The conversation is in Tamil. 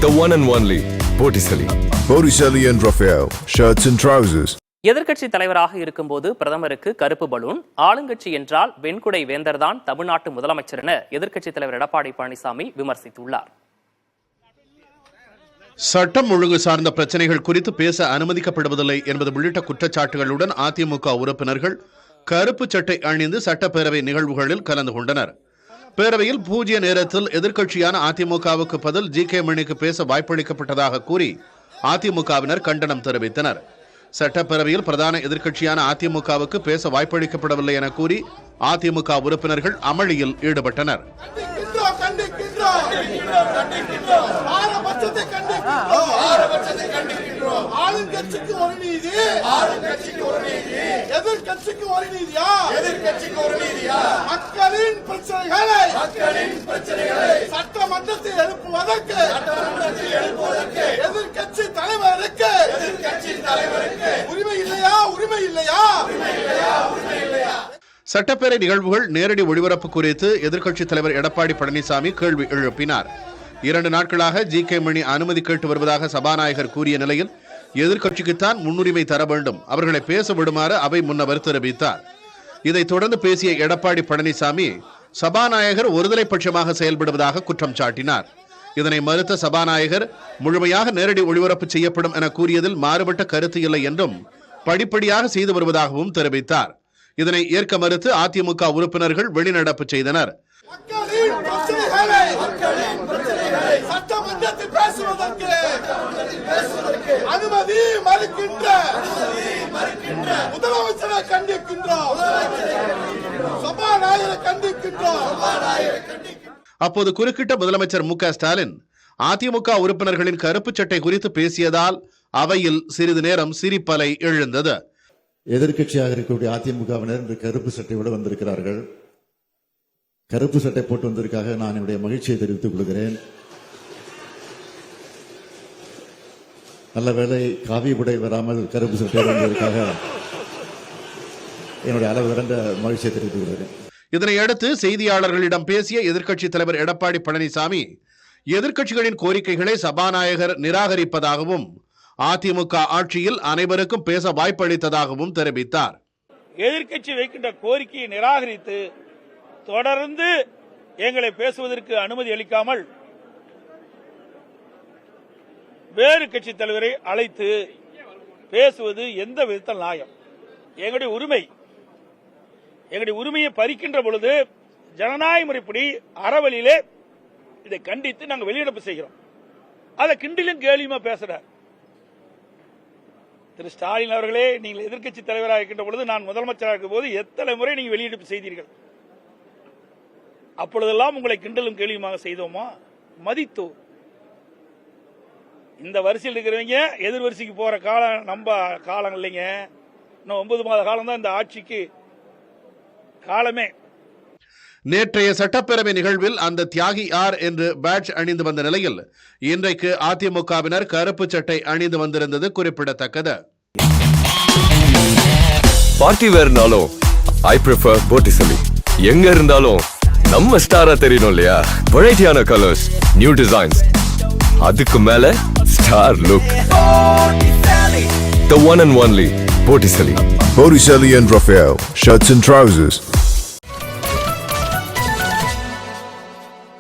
The one and only Botticelli. Botticelli and Raphael, shirts and trousers. எதிர்க்கட்சி தலைவராக இருக்கும்போது பிரதமருக்கு கருப்பு பலூன், ஆளுங்கட்சி என்றால் வெண்குடை வேந்தர்தான் தமிழ்நாட்டு முதலமைச்சர் என எதிர்க்கட்சி தலைவர் எடப்பாடி பழனிசாமி விமர்சித்துள்ளார். சட்டம் ஒழுங்கு சார்ந்த பிரச்சனைகள் குறித்து பேச அனுமதிக்கப்படுவதில்லை என்பது உள்ளிட்ட குற்றச்சாட்டுகளுடன் அதிமுக உறுப்பினர்கள் கருப்பு சட்டை அணிந்து சட்டப்பேரவை நிகழ்வுகளில் கலந்து கொண்டனர். பேரவையில் பூஜ்ய நேரத்தில் எதிர்க்கட்சியான அதிமுகவுக்கு பதில் ஜி.கே. மணிக்கு பேச வாய்ப்பளிக்கப்பட்டதாக கூறி அதிமுகவினர் கண்டனம் தெரிவித்தனர். சட்டப்பேரவையில் பிரதான எதிர்க்கட்சியான அதிமுகவுக்கு பேச வாய்ப்பளிக்கப்படவில்லை என கூறி அதிமுக உறுப்பினர்கள் அமளியில் ஈடுபட்டனர். மக்களின் பிரச்சனைகளை சட்டமன்றத்தில் எழுப்புவதற்கு எதிர்க்கட்சி தலைவருக்கு உரிமை இல்லையா? சட்டப்பேரவை நிகழ்வுகள் நேரடி ஒளிபரப்பு குறித்து எதிர்க்கட்சித் தலைவர் எடப்பாடி பழனிசாமி கேள்வி எழுப்பினார். 2 நாட்களாக ஜி.கே. மணி அனுமதி கேட்டு வருவதாக சபாநாயகர் கூறிய நிலையில் எதிர்க்கட்சிக்குத்தான் முன்னுரிமை தர வேண்டும், அவர்களை பேச விடுமாறு அவை முன்னவர் தெரிவித்தார். இதைத் தொடர்ந்து பேசிய எடப்பாடி பழனிசாமி சபாநாயகர் ஒருதலை பட்சமாக செயல்படுவதாக குற்றம் சாட்டினார். இதனை மறுத்த சபாநாயகர் முழுமையாக நேரடி ஒளிபரப்பு செய்யப்படும் என கூறியதில் மாறுபட்ட கருத்து இல்லை என்றும் படிப்படியாக செய்து வருவதாகவும் தெரிவித்தார். இதனை ஏற்க மறுத்து அதிமுக உறுப்பினர்கள் வெளிநடப்பு செய்தனர். அப்போது குறுக்கிட்ட முதலமைச்சர் மு.க. ஸ்டாலின் அதிமுக உறுப்பினர்களின் கருப்பு சட்டை குறித்து பேசியதால் அவையில் சிறிது நேரம் சிரிப்பலை எழுந்தது. எதிர்க்கட்சியாக இருக்கக்கூடிய அதிமுகவினர் இன்று கருப்பு சட்டையோடு வந்திருக்கிறார்கள். கருப்பு சட்டை போட்டு வந்ததற்காக நான் என்னுடைய மகிழ்ச்சியை தெரிவித்துக் கொள்கிறேன். நல்ல வேளை காவி புடை வராமல் கருப்பு சட்டை வந்ததற்காக என்னுடைய அளவு விரண்ட மகிழ்ச்சியை தெரிவித்துக் கொள்கிறேன். இதனையடுத்து செய்தியாளர்களிடம் பேசிய எதிர்க்கட்சித் தலைவர் எடப்பாடி பழனிசாமி எதிர்க்கட்சிகளின் கோரிக்கைகளை சபாநாயகர் நிராகரிப்பதாகவும் அதிமுக ஆட்சியில் அனைவருக்கும் பேச வாய்ப்பளித்ததாகவும் தெரிவித்தார். எதிர்க்கட்சி வைக்கின்ற கோரிக்கையை நிராகரித்து தொடர்ந்து எங்களை பேசுவதற்கு அனுமதி அளிக்காமல் வேறு கட்சி தலைவரை அழைத்து பேசுவது எந்த விதத்தில் நியாயம்? எங்களுடைய உரிமையை பறிக்கின்ற பொழுது ஜனநாயக முறைப்படி அறவழியிலே இதை கண்டித்து நாங்கள் வெளிநடப்பு செய்கிறோம். அதை கிண்டிலும் கேலியுமா பேசுறார் திரு ஸ்டாலின் அவர்களே. நீங்கள் எதிர்க்கட்சி தலைவராக இருக்கின்ற பொழுது, நான் முதலமைச்சராக இருக்கும் போது எத்தனை முறை நீங்கள் வெளியிட்டு செய்தீர்கள்? அப்பொழுதெல்லாம் உங்களை கிண்டலும் கேலியுமாக செய்தோமா? மதித்தோ? இந்த வரிசையில் இருக்கிறவங்க எதிர் வரிசைக்கு போற காலம் நம்ம காலம் இல்லைங்க. இன்னும் 9 மாத காலம் தான் இந்த ஆட்சிக்கு காலமே. நேற்றைய சட்டப்பேரவை நிகழ்வில் அந்த தியாகி யார் என்று பேட்ஜ் அணிந்து வந்த நிலையில் இன்றைக்கு அதிமுகவினர் கருப்பு சட்டை அணிந்து வந்திருந்தது குறிப்பிடத்தக்கது. பார்ட்டி வேர்னாலும் I prefer Botticelli. எங்க இருந்தாலும் நம்ம ஸ்டாரா தெரியணும் இல்லையா? வெரைட்டியான கலர்ஸ், நியூ டிசைன்ஸ், அதுக்கு மேல star look. The one and only Botticelli. Botticelli and Raphael, shirts and trousers.